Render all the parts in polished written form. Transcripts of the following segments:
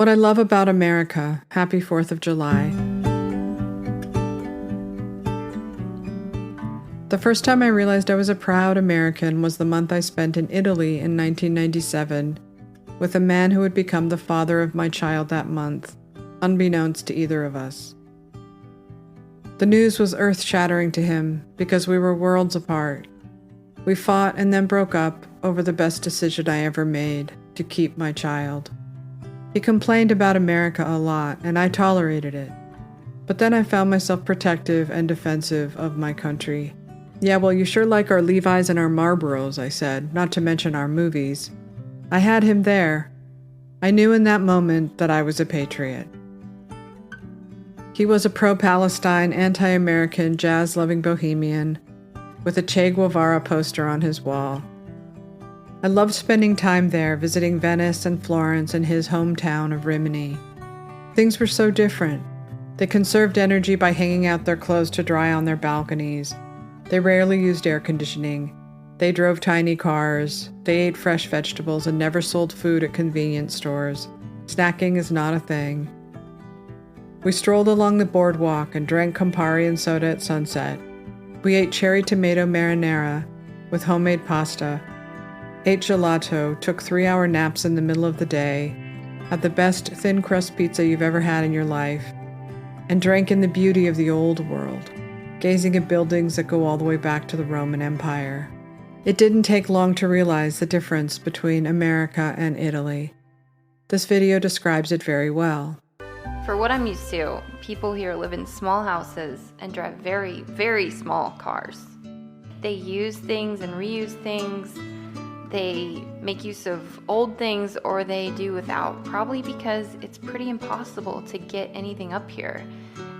What I love about America. Happy 4th of July. The first time I realized I was a proud American was the month I spent in Italy in 1997 with a man who would become the father of my child that month, unbeknownst to either of us. The news was earth-shattering to him because we were worlds apart. We fought and then broke up over the best decision I ever made, to keep my child. He complained about America a lot, and I tolerated it. But then I found myself protective and defensive of my country. Yeah, well, you sure like our Levis and our Marlboros, I said, not to mention our movies. I had him there. I knew in that moment that I was a patriot. He was a pro-Palestine, anti-American, jazz-loving bohemian with a Che Guevara poster on his wall. I loved spending time there, visiting Venice and Florence and his hometown of Rimini. Things were so different. They conserved energy by hanging out their clothes to dry on their balconies. They rarely used air conditioning. They drove tiny cars. They ate fresh vegetables and never sold food at convenience stores. Snacking is not a thing. We strolled along the boardwalk and drank Campari and soda at sunset. We ate cherry tomato marinara with homemade pasta, ate gelato, took 3-hour naps in the middle of the day, had the best thin crust pizza you've ever had in your life, and drank in the beauty of the old world, gazing at buildings that go all the way back to the Roman Empire. It didn't take long to realize the difference between America and Italy. This video describes it very well. For what I'm used to, people here live in small houses and drive very, very small cars. They use things and reuse things. They make use of old things, or they do without, probably because it's pretty impossible to get anything up here.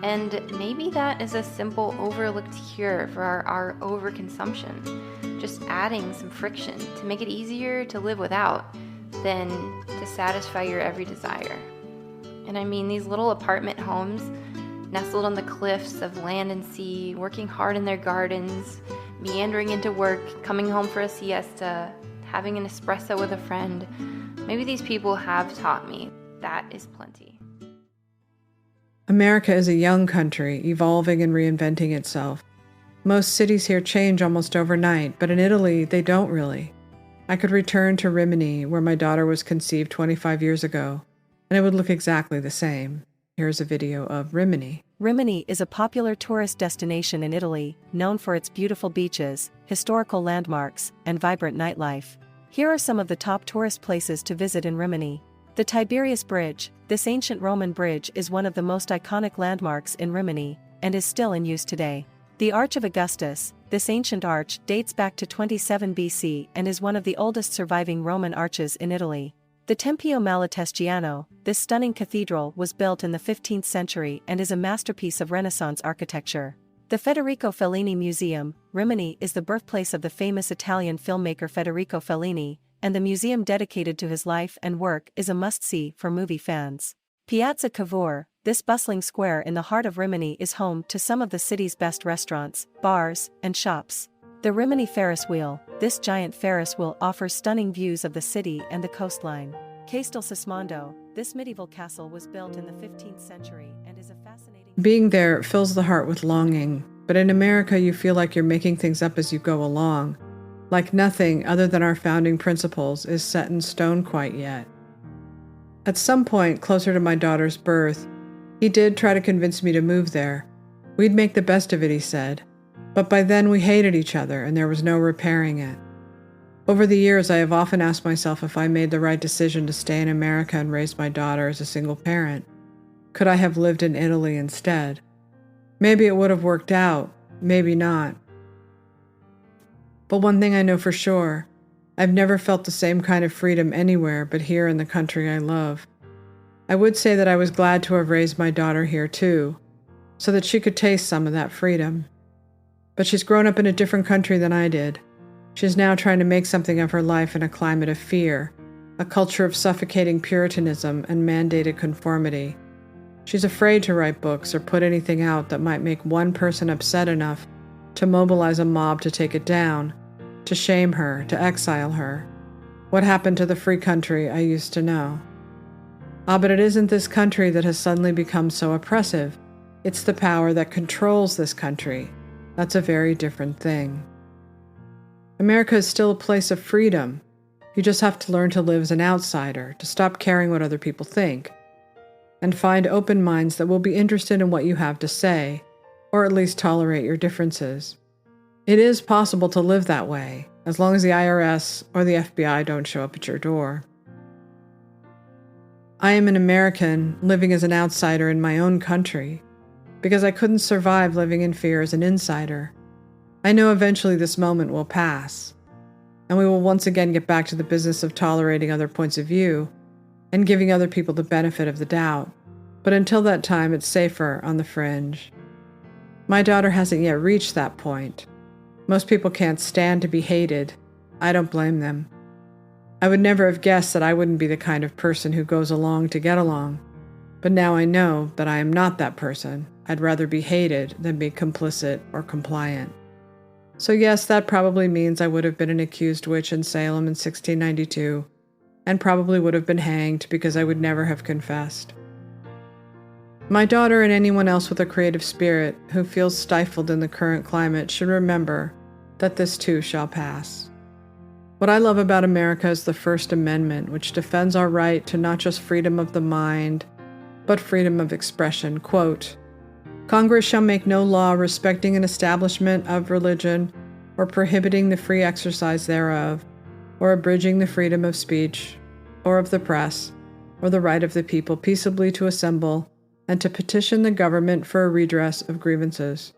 And maybe that is a simple overlooked cure for our overconsumption. Just adding some friction to make it easier to live without than to satisfy your every desire. And I mean, these little apartment homes nestled on the cliffs of land and sea, working hard in their gardens, meandering into work, coming home for a siesta, having an espresso with a friend. Maybe these people have taught me that is plenty. America is a young country, evolving and reinventing itself. Most cities here change almost overnight, but in Italy, they don't really. I could return to Rimini, where my daughter was conceived 25 years ago, and it would look exactly the same. Here's a video of Rimini. Rimini is a popular tourist destination in Italy, known for its beautiful beaches, historical landmarks, and vibrant nightlife. Here are some of the top tourist places to visit in Rimini. The Tiberius Bridge. This ancient Roman bridge is one of the most iconic landmarks in Rimini, and is still in use today. The Arch of Augustus. This ancient arch dates back to 27 BC and is one of the oldest surviving Roman arches in Italy. The Tempio Malatestiano. This stunning cathedral was built in the 15th century and is a masterpiece of Renaissance architecture. The Federico Fellini Museum. Rimini is the birthplace of the famous Italian filmmaker Federico Fellini, and the museum dedicated to his life and work is a must-see for movie fans. Piazza Cavour. This bustling square in the heart of Rimini is home to some of the city's best restaurants, bars, and shops. The Rimini Ferris Wheel. This giant Ferris wheel offers stunning views of the city and the coastline. Castel Sismondo. This medieval castle was built in the 15th century and is a fascinating... Being there fills the heart with longing, but in America you feel like you're making things up as you go along. Like nothing other than our founding principles is set in stone quite yet. At some point, closer to my daughter's birth, he did try to convince me to move there. We'd make the best of it, he said. But by then we hated each other and there was no repairing it. Over the years, I have often asked myself if I made the right decision to stay in America and raise my daughter as a single parent. Could I have lived in Italy instead? Maybe it would have worked out, maybe not. But one thing I know for sure, I've never felt the same kind of freedom anywhere but here in the country I love. I would say that I was glad to have raised my daughter here too, so that she could taste some of that freedom. But she's grown up in a different country than I did. She's now trying to make something of her life in a climate of fear, a culture of suffocating puritanism and mandated conformity. She's afraid to write books or put anything out that might make one person upset enough to mobilize a mob to take it down, to shame her, to exile her. What happened to the free country I used to know? But it isn't this country that has suddenly become so oppressive. It's the power that controls this country. That's a very different thing. America is still a place of freedom. You just have to learn to live as an outsider, to stop caring what other people think, and find open minds that will be interested in what you have to say, or at least tolerate your differences. It is possible to live that way, as long as the IRS or the FBI don't show up at your door. I am an American living as an outsider in my own country, because I couldn't survive living in fear as an insider. I know eventually this moment will pass, and we will once again get back to the business of tolerating other points of view and giving other people the benefit of the doubt. But until that time, it's safer on the fringe. My daughter hasn't yet reached that point. Most people can't stand to be hated. I don't blame them. I would never have guessed that I wouldn't be the kind of person who goes along to get along. But now I know that I am not that person. I'd rather be hated than be complicit or compliant. So yes, that probably means I would have been an accused witch in Salem in 1692, and probably would have been hanged because I would never have confessed. My daughter and anyone else with a creative spirit who feels stifled in the current climate should remember that this too shall pass. What I love about America is the First Amendment, which defends our right to not just freedom of the mind, but freedom of expression. Quote, Congress shall make no law respecting an establishment of religion, or prohibiting the free exercise thereof, or abridging the freedom of speech, or of the press, or the right of the people peaceably to assemble, and to petition the government for a redress of grievances.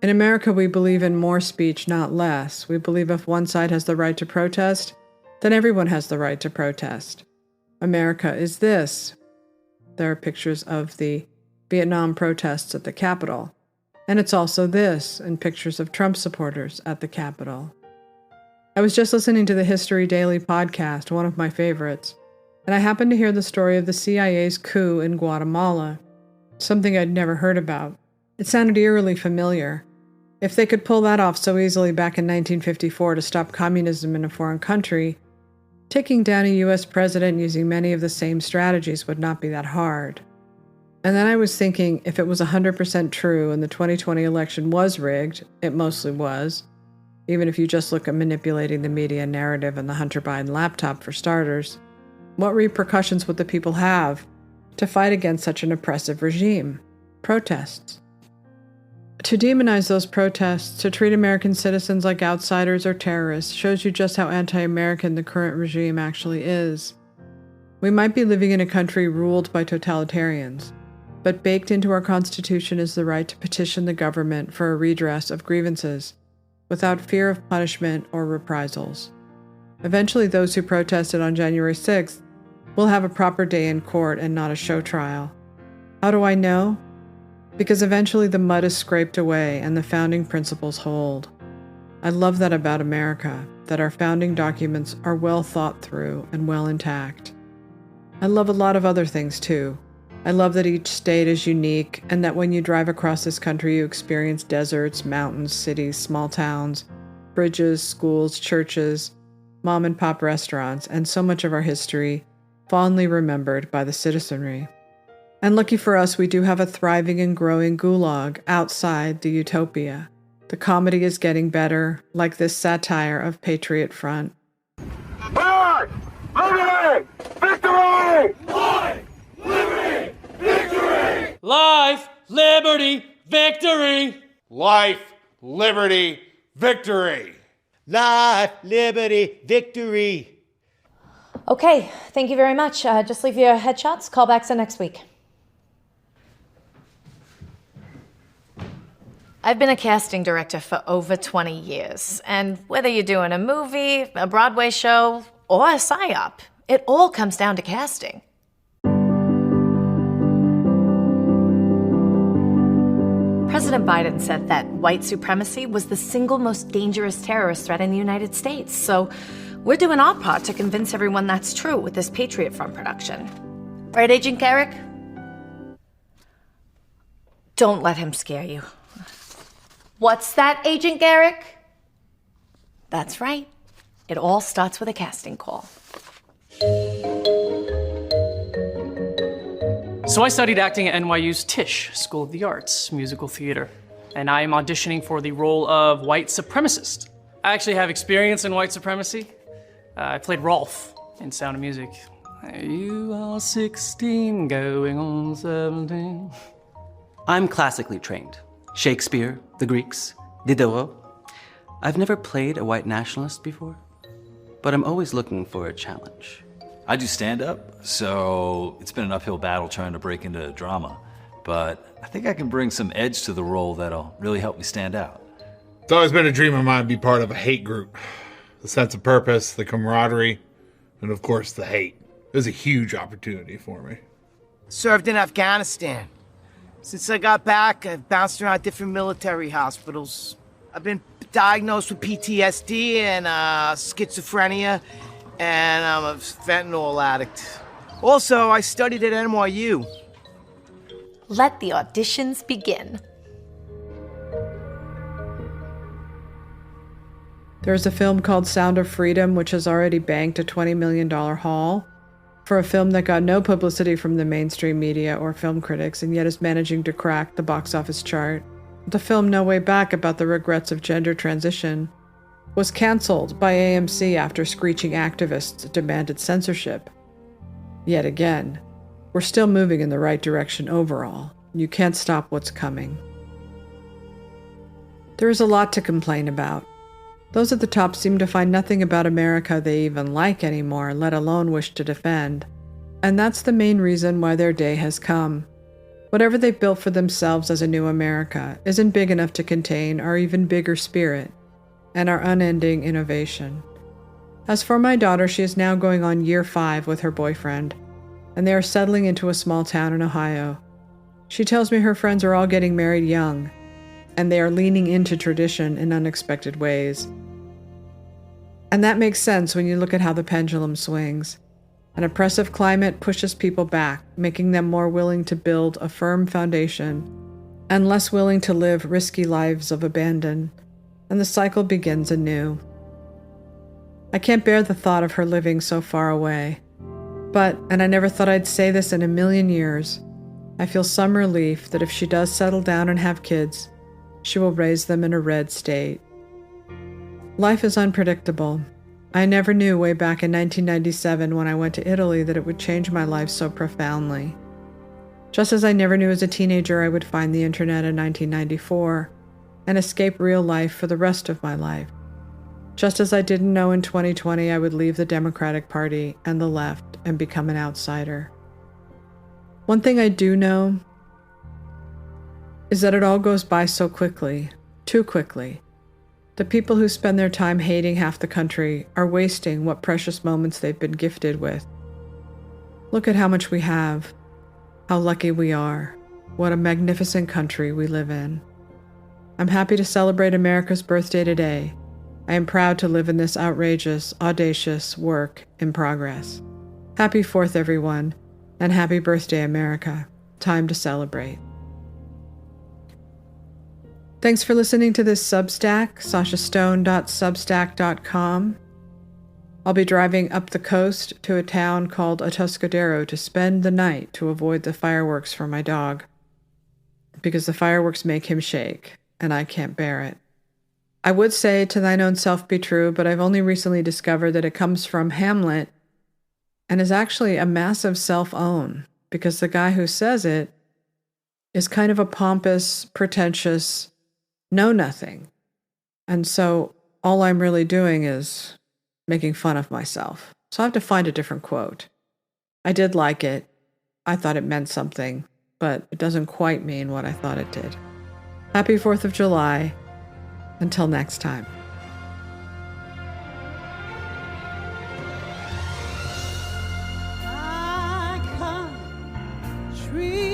In America, we believe in more speech, not less. We believe if one side has the right to protest, then everyone has the right to protest. America is this. There are pictures of the Vietnam protests at the Capitol, and it's also this, and pictures of Trump supporters at the Capitol. I was just listening to the History Daily podcast, one of my favorites, and I happened to hear the story of the CIA's coup in Guatemala, something I'd never heard about. It sounded eerily familiar. If they could pull that off so easily back in 1954 to stop communism in a foreign country, taking down a U.S. president using many of the same strategies would not be that hard. And then I was thinking, if it was 100% true and the 2020 election was rigged, it mostly was, even if you just look at manipulating the media narrative and the Hunter Biden laptop for starters, what repercussions would the people have to fight against such an oppressive regime? Protests. To demonize those protests, to treat American citizens like outsiders or terrorists, shows you just how anti-American the current regime actually is. We might be living in a country ruled by totalitarians, but baked into our Constitution is the right to petition the government for a redress of grievances, without fear of punishment or reprisals. Eventually, those who protested on January 6th will have a proper day in court and not a show trial. How do I know? Because eventually the mud is scraped away and the founding principles hold. I love that about America, that our founding documents are well thought through and well intact. I love a lot of other things too. I love that each state is unique and that when you drive across this country you experience deserts, mountains, cities, small towns, bridges, schools, churches, mom and pop restaurants, and so much of our history fondly remembered by the citizenry. And lucky for us, we do have a thriving and growing gulag outside the utopia. The comedy is getting better, like this satire of Patriot Front. Life! Liberty! Victory! Life! Liberty! Victory! Life! Liberty! Victory! Life! Liberty! Victory! Life, liberty, victory. Okay, thank you very much. Just leave your headshots. Callbacks in next week. I've been a casting director for over 20 years, and whether you're doing a movie, a Broadway show, or a psyop, it all comes down to casting. President Biden said that white supremacy was the single most dangerous terrorist threat in the United States, so we're doing our part to convince everyone that's true with this Patriot Front production. Right, Agent Garrick? Don't let him scare you. What's that, Agent Garrick? That's right. It all starts with a casting call. So I studied acting at NYU's Tisch School of the Arts, musical theater, and I am auditioning for the role of white supremacist. I actually have experience in white supremacy. I played Rolf in Sound of Music. You are 16, going on 17. I'm classically trained. Shakespeare, the Greeks, Diderot. I've never played a white nationalist before, but I'm always looking for a challenge. I do stand-up, so it's been an uphill battle trying to break into drama. But I think I can bring some edge to the role that'll really help me stand out. It's always been a dream of mine to be part of a hate group. The sense of purpose, the camaraderie, and of course the hate. It was a huge opportunity for me. Served in Afghanistan. Since I got back, I've bounced around different military hospitals. I've been diagnosed with PTSD and schizophrenia, and I'm a fentanyl addict. Also, I studied at NYU. Let the auditions begin. There's a film called Sound of Freedom, which has already banked a $20 million haul for a film that got no publicity from the mainstream media or film critics, and yet is managing to crack the box office chart. The film No Way Back, about the regrets of gender transition, was canceled by AMC after screeching activists demanded censorship. Yet again, we're still moving in the right direction overall. You can't stop what's coming. There is a lot to complain about. Those at the top seem to find nothing about America they even like anymore, let alone wish to defend. And that's the main reason why their day has come. Whatever they've built for themselves as a new America isn't big enough to contain our even bigger spirit and our unending innovation. As for my daughter, she is now going on year 5 with her boyfriend, and they are settling into a small town in Ohio. She tells me her friends are all getting married young, and they are leaning into tradition in unexpected ways. And that makes sense when you look at how the pendulum swings. An oppressive climate pushes people back, making them more willing to build a firm foundation and less willing to live risky lives of abandon, and the cycle begins anew. I can't bear the thought of her living so far away. But, and I never thought I'd say this in a million years, I feel some relief that if she does settle down and have kids, she will raise them in a red state. Life is unpredictable. I never knew way back in 1997 when I went to Italy that it would change my life so profoundly. Just as I never knew as a teenager I would find the internet in 1994 and escape real life for the rest of my life. Just as I didn't know in 2020 I would leave the Democratic Party and the left and become an outsider. One thing I do know is that it all goes by so quickly, too quickly. The people who spend their time hating half the country are wasting what precious moments they've been gifted with. Look at how much we have, how lucky we are, what a magnificent country we live in. I'm happy to celebrate America's birthday today. I am proud to live in this outrageous, audacious work in progress. Happy 4th, everyone, and happy birthday, America. Time to celebrate. Thanks for listening to this Substack, sashastone.substack.com. I'll be driving up the coast to a town called Atascadero to spend the night to avoid the fireworks for my dog, because the fireworks make him shake, and I can't bear it. I would say to thine own self be true, but I've only recently discovered that it comes from Hamlet and is actually a massive self-own, because the guy who says it is kind of a pompous, pretentious know-nothing. And so all I'm really doing is making fun of myself. So I have to find a different quote. I did like it. I thought it meant something, but it doesn't quite mean what I thought it did. Happy 4th of July. Until next time. I can't dream.